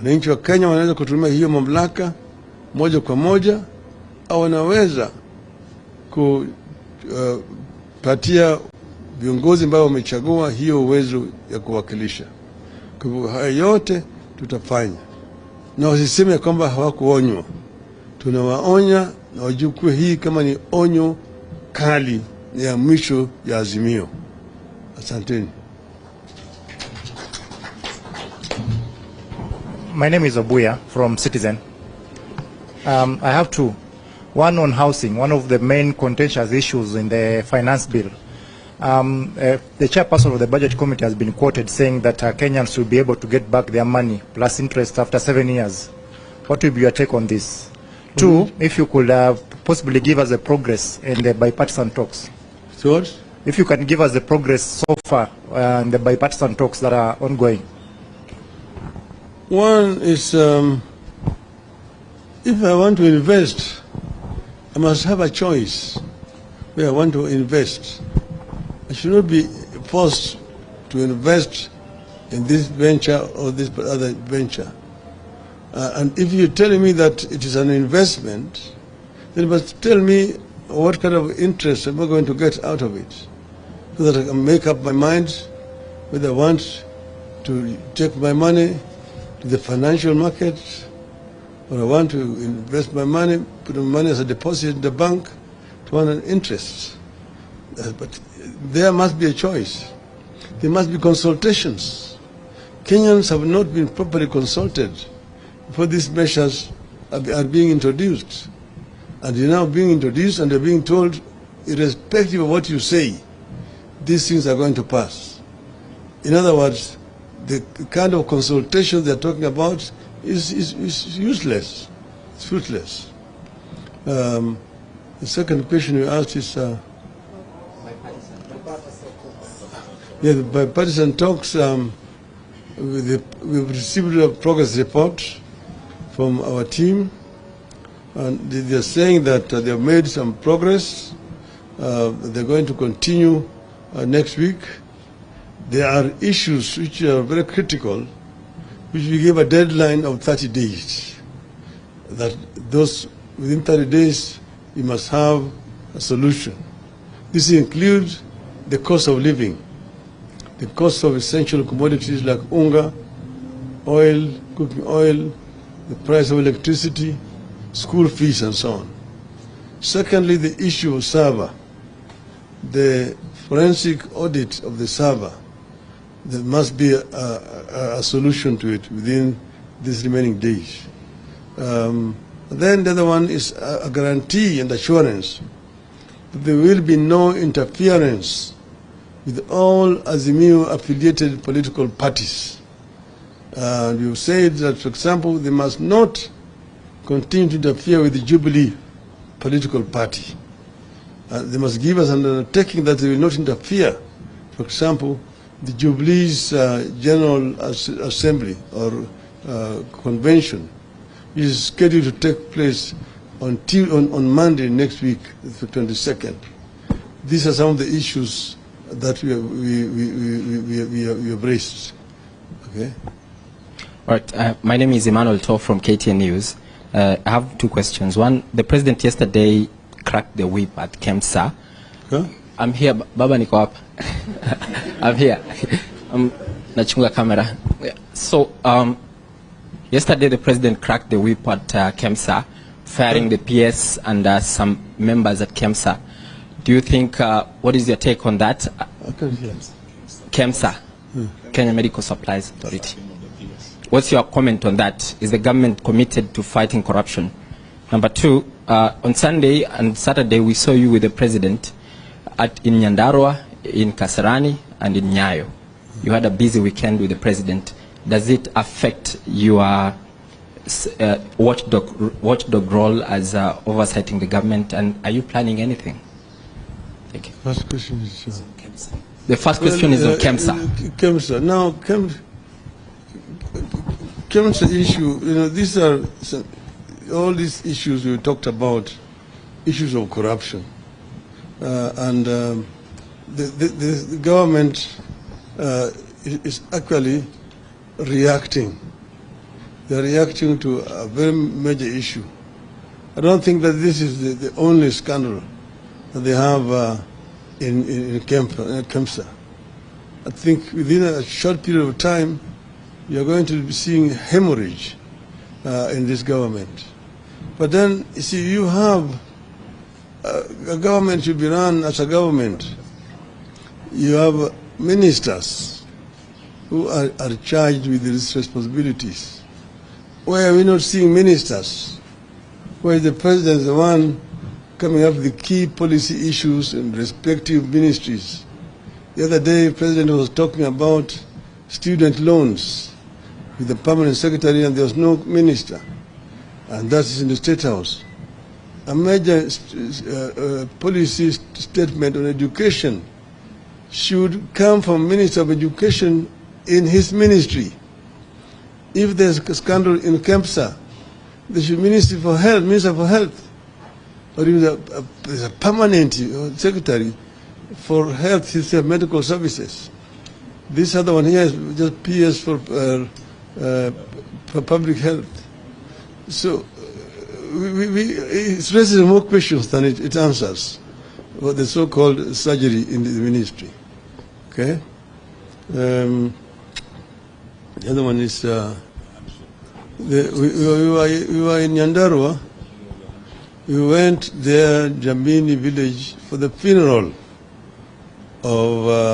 Wananchi wa Kenya wanaweza kutumia hiyo mamlaka moja kwa moja, au wanaweza kupatia viongozi ambao wamechagua hiyo uwezo ya kuwakilisha. Kwa hivyo haya yote tutafanya, na wasiseme kwamba hawakuonywa. Tunawaonya na wajukue hii kama ni onyo kali ya mwisho ya azimio. Asanteni. My name is Obuya from Citizen. I have two. One on housing, one of the main contentious issues in the finance bill. The chairperson of the budget committee has been quoted saying that Kenyans will be able to get back their money plus interest after 7 years. What will be your take on this? Two, if you could possibly give us a progress in the bipartisan talks. Sure. If you can give us the progress so far in the bipartisan talks that are ongoing. One is, if I want to invest, I must have a choice where I want to invest. I should not be forced to invest in this venture or this other venture. And if you're telling me that it is an investment, then you must tell me what kind of interest am I going to get out of it, so that I can make up my mind whether I want to take my money to the financial market, or I want to invest my money, put my money as a deposit in the bank to earn an interest. But there must be a choice. There must be consultations. Kenyans have not been properly consulted before these measures are being introduced. And they're now being introduced, and they're being told, irrespective of what you say, these things are going to pass. In other words, the kind of consultation they're talking about is useless. It's fruitless. The second question you asked is, the bipartisan talks. We've received a progress report from our team, and they're saying that they have made some progress. They're going to continue next week. There are issues which are very critical, which we gave a deadline of 30 days. That those within 30 days, you must have a solution. This includes the cost of living, the cost of essential commodities like unga, oil, cooking oil, the price of electricity, school fees, and so on. Secondly, the issue of server, the forensic audit of the server. There must be a solution to it within these remaining days. Then the other one is a guarantee and assurance that there will be no interference with all Azimio-affiliated political parties. You said that, for example, they must not continue to interfere with the Jubilee political party. They must give us an undertaking that they will not interfere. For example, the Jubilee's General Assembly or Convention is scheduled to take place on Monday next week, the 22nd. These are some of the issues that we have raised. Okay. All right. My name is Emmanuel Toh from KTN News. I have two questions. One, the president yesterday cracked the whip at Kemsa. Huh? I'm here, Baba niko hapa. I'm here. Nachunga camera. So, yesterday the president cracked the whip at Kemsa, firing the PS and some members at Kemsa. Do you think, what is your take on that? Kemsa, Kenya Medical Supplies Authority. What's your comment on that? Is the government committed to fighting corruption? Number two, on Sunday and Saturday we saw you with the president in Nyandarua, in Kasarani, and in Nyayo. You had a busy weekend with the president. Does it affect your watchdog role as oversighting the government, and are you planning anything? Thank you. First question is the first question is on Kemsa. Kemsa. Now, Kemsa issue, these are all these issues we talked about, issues of corruption. And the government is actually reacting They are reacting to a very major issue. I don't think that this is the only scandal that they have in Kempsa. I think within a short period of time, you're going to be seeing hemorrhage in this government. But then, you see, you have a government should be run as a government. You have ministers who are charged with these responsibilities. Why are we not seeing ministers? Why is the president the one coming up with the key policy issues in respective ministries? The other day, the president was talking about student loans with the permanent secretary, and there was no minister. And that is in the State House. A major policy statement on education should come from Minister of Education in his ministry. If there's a scandal in Kempsa, there should be Minister for Health, or even a permanent secretary for health, medical services. This other one here is just PS for public health. So it raises more questions than it answers. What the so-called surgery in the ministry. Okay. The other one is we were in Nyandarua. We went there, Jamini village, for the funeral of